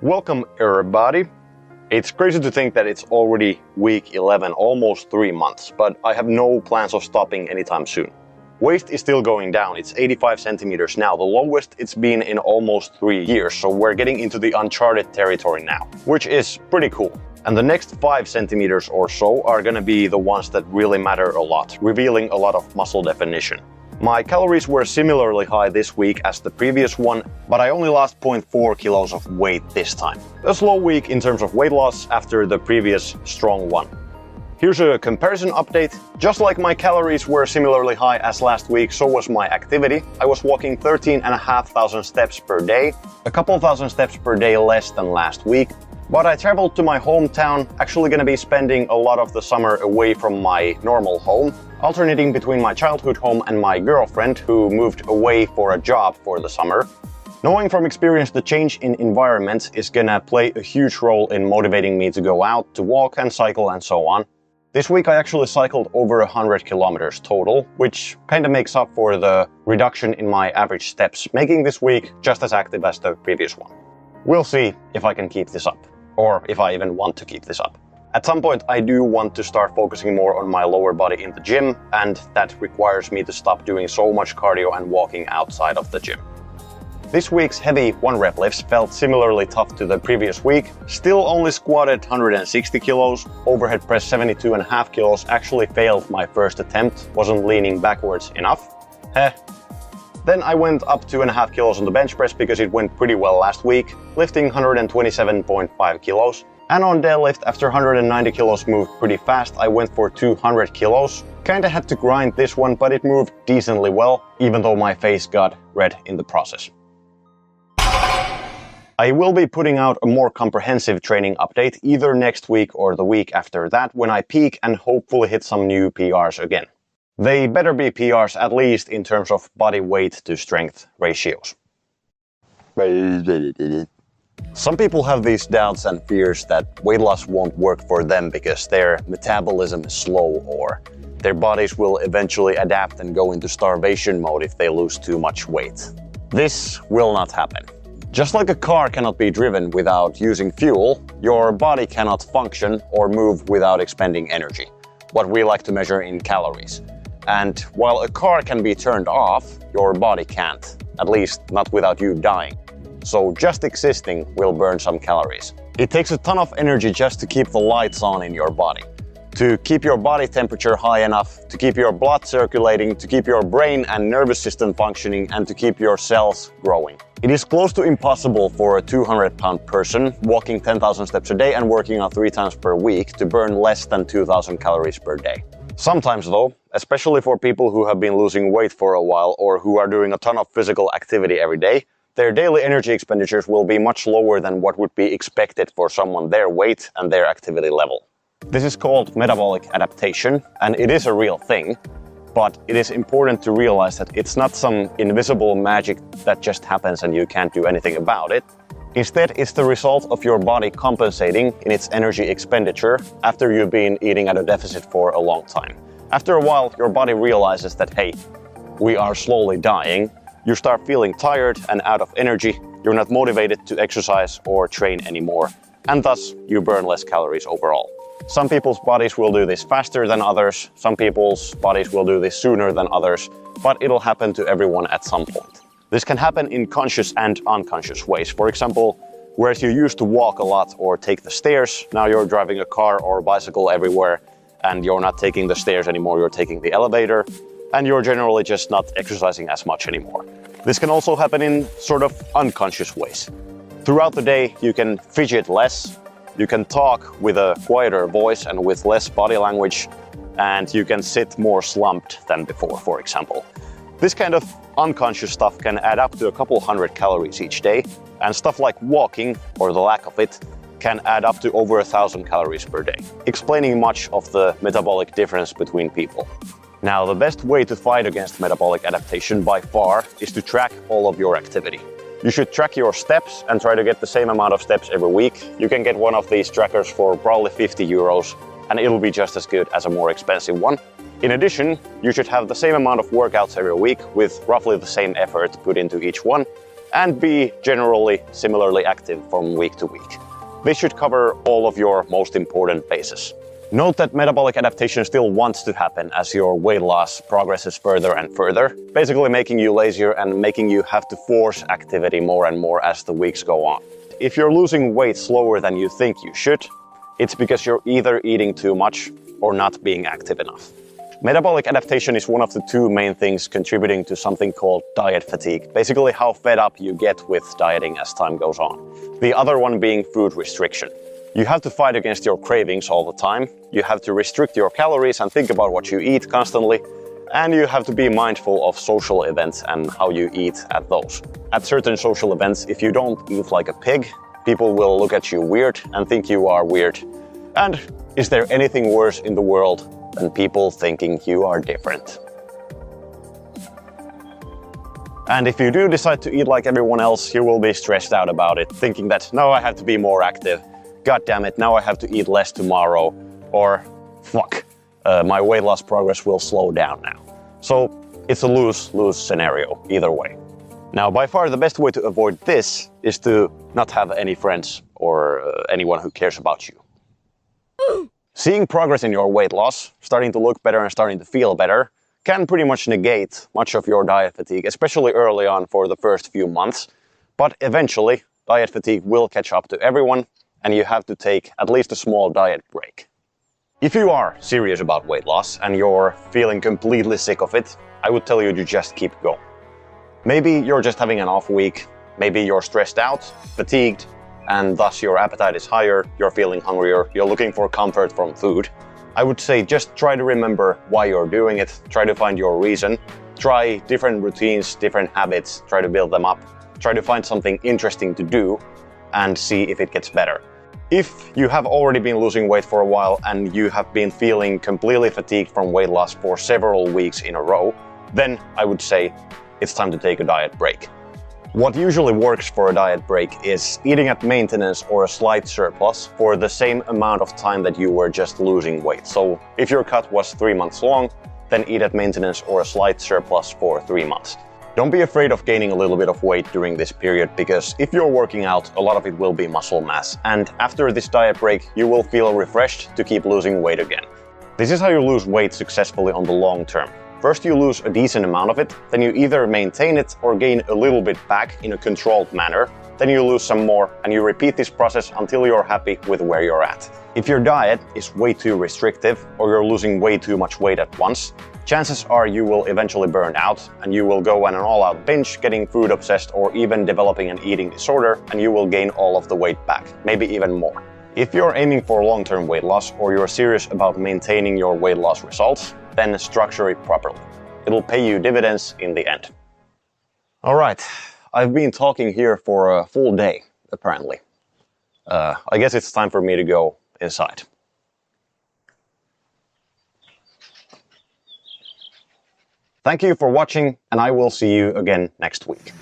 Welcome everybody. It's crazy to think that it's already week 11, almost 3 months, but I have no plans of stopping anytime soon. Waist is still going down, it's 85 centimeters now, the lowest it's been in almost 3 years, so we're getting into the uncharted territory now, which is pretty cool. And the next 5 centimeters or so are gonna be the ones that really matter a lot, revealing a lot of muscle definition. My calories were similarly high this week as the previous one, but I only lost 0.4 kilos of weight this time. A slow week in terms of weight loss after the previous strong one. Here's a comparison update. Just like my calories were similarly high as last week, so was my activity. I was walking 13,500 steps per day, a couple thousand steps per day less than last week. But I traveled to my hometown, actually gonna be spending a lot of the summer away from my normal home, alternating between my childhood home and my girlfriend who moved away for a job for the summer. Knowing from experience the change in environment is gonna play a huge role in motivating me to go out, to walk and cycle and so on. This week I actually cycled over 100 kilometers total, which kinda makes up for the reduction in my average steps, making this week just as active as the previous one. We'll see if I can keep this up. Or if I even want to keep this up. At some point I do want to start focusing more on my lower body in the gym, and that requires me to stop doing so much cardio and walking outside of the gym. This week's heavy 1-rep lifts felt similarly tough to the previous week. Still only squatted 160 kilos, overhead press 72.5 kilos, actually failed my first attempt, wasn't leaning backwards enough. Then I went up 2.5 kilos on the bench press because it went pretty well last week, lifting 127.5 kilos. And on deadlift, after 190 kilos moved pretty fast, I went for 200 kilos. Kinda had to grind this one, but it moved decently well, even though my face got red in the process. I will be putting out a more comprehensive training update either next week or the week after that when I peak and hopefully hit some new PRs again. They better be PRs at least in terms of body weight to strength ratios. Some people have these doubts and fears that weight loss won't work for them because their metabolism is slow or their bodies will eventually adapt and go into starvation mode if they lose too much weight. This will not happen. Just like a car cannot be driven without using fuel, your body cannot function or move without expending energy, what we like to measure in calories. And while a car can be turned off, your body can't, at least not without you dying. So just existing will burn some calories. It takes a ton of energy just to keep the lights on in your body, to keep your body temperature high enough, to keep your blood circulating, to keep your brain and nervous system functioning, and to keep your cells growing. It is close to impossible for a 200-pound person walking 10,000 steps a day and working out 3 times per week to burn less than 2,000 calories per day. Sometimes though, especially for people who have been losing weight for a while or who are doing a ton of physical activity every day, their daily energy expenditures will be much lower than what would be expected for someone their weight and their activity level. This is called metabolic adaptation, and it is a real thing, but it is important to realize that it's not some invisible magic that just happens and you can't do anything about it. Instead, it's the result of your body compensating in its energy expenditure after you've been eating at a deficit for a long time. After a while, your body realizes that, hey, we are slowly dying. You start feeling tired and out of energy. You're not motivated to exercise or train anymore, and thus you burn less calories overall. Some people's bodies will do this faster than others. Some people's bodies will do this sooner than others, but it'll happen to everyone at some point. This can happen in conscious and unconscious ways. For example, whereas you used to walk a lot or take the stairs, now you're driving a car or a bicycle everywhere and you're not taking the stairs anymore, you're taking the elevator, and you're generally just not exercising as much anymore. This can also happen in sort of unconscious ways. Throughout the day, you can fidget less, you can talk with a quieter voice and with less body language, and you can sit more slumped than before, for example. This kind of unconscious stuff can add up to a couple hundred calories each day, and stuff like walking, or the lack of it, can add up to over 1,000 calories per day, explaining much of the metabolic difference between people. Now, the best way to fight against metabolic adaptation by far is to track all of your activity. You should track your steps and try to get the same amount of steps every week. You can get one of these trackers for probably 50 euros, and it'll be just as good as a more expensive one. In addition, you should have the same amount of workouts every week with roughly the same effort put into each one. and be generally similarly active from week to week. This should cover all of your most important bases. Note that metabolic adaptation still wants to happen as your weight loss progresses further and further, basically making you lazier and making you have to force activity more and more as the weeks go on. If you're losing weight slower than you think you should, it's because you're either eating too much or not being active enough. Metabolic adaptation is one of the two main things contributing to something called diet fatigue, basically how fed up you get with dieting as time goes on. The other one being food restriction. You have to fight against your cravings all the time, you have to restrict your calories and think about what you eat constantly, and you have to be mindful of social events and how you eat at those. At certain social events, if you don't eat like a pig, people will look at you weird and think you are weird. And is there anything worse in the world than people thinking you are different? And if you do decide to eat like everyone else, you will be stressed out about it, thinking that now I have to be more active. God damn it, now I have to eat less tomorrow. Or fuck, my weight loss progress will slow down now. So it's a lose-lose scenario either way. Now, by far the best way to avoid this is to not have any friends or anyone who cares about you. Seeing progress in your weight loss, starting to look better and starting to feel better, can pretty much negate much of your diet fatigue, especially early on for the first few months. But eventually, diet fatigue will catch up to everyone, and you have to take at least a small diet break. If you are serious about weight loss and you're feeling completely sick of it, I would tell you to just keep going. Maybe you're just having an off week, maybe you're stressed out, fatigued, and thus your appetite is higher, you're feeling hungrier, you're looking for comfort from food. I would say just try to remember why you're doing it, try to find your reason, try different routines, different habits, try to build them up, try to find something interesting to do, and see if it gets better. If you have already been losing weight for a while and you have been feeling completely fatigued from weight loss for several weeks in a row, then I would say it's time to take a diet break. What usually works for a diet break is eating at maintenance or a slight surplus for the same amount of time that you were just losing weight. So if your cut was 3 months long, then eat at maintenance or a slight surplus for 3 months. Don't be afraid of gaining a little bit of weight during this period, because if you're working out, a lot of it will be muscle mass. And after this diet break, you will feel refreshed to keep losing weight again. This is how you lose weight successfully on the long term. First you lose a decent amount of it, then you either maintain it or gain a little bit back in a controlled manner, then you lose some more, and you repeat this process until you're happy with where you're at. If your diet is way too restrictive or you're losing way too much weight at once, chances are you will eventually burn out and you will go on an all-out binge, getting food obsessed or even developing an eating disorder, and you will gain all of the weight back, maybe even more. If you're aiming for long-term weight loss or you're serious about maintaining your weight loss results, then structure it properly. It'll pay you dividends in the end. Alright, I've been talking here for a full day, apparently. I guess it's time for me to go inside. Thank you for watching, and I will see you again next week.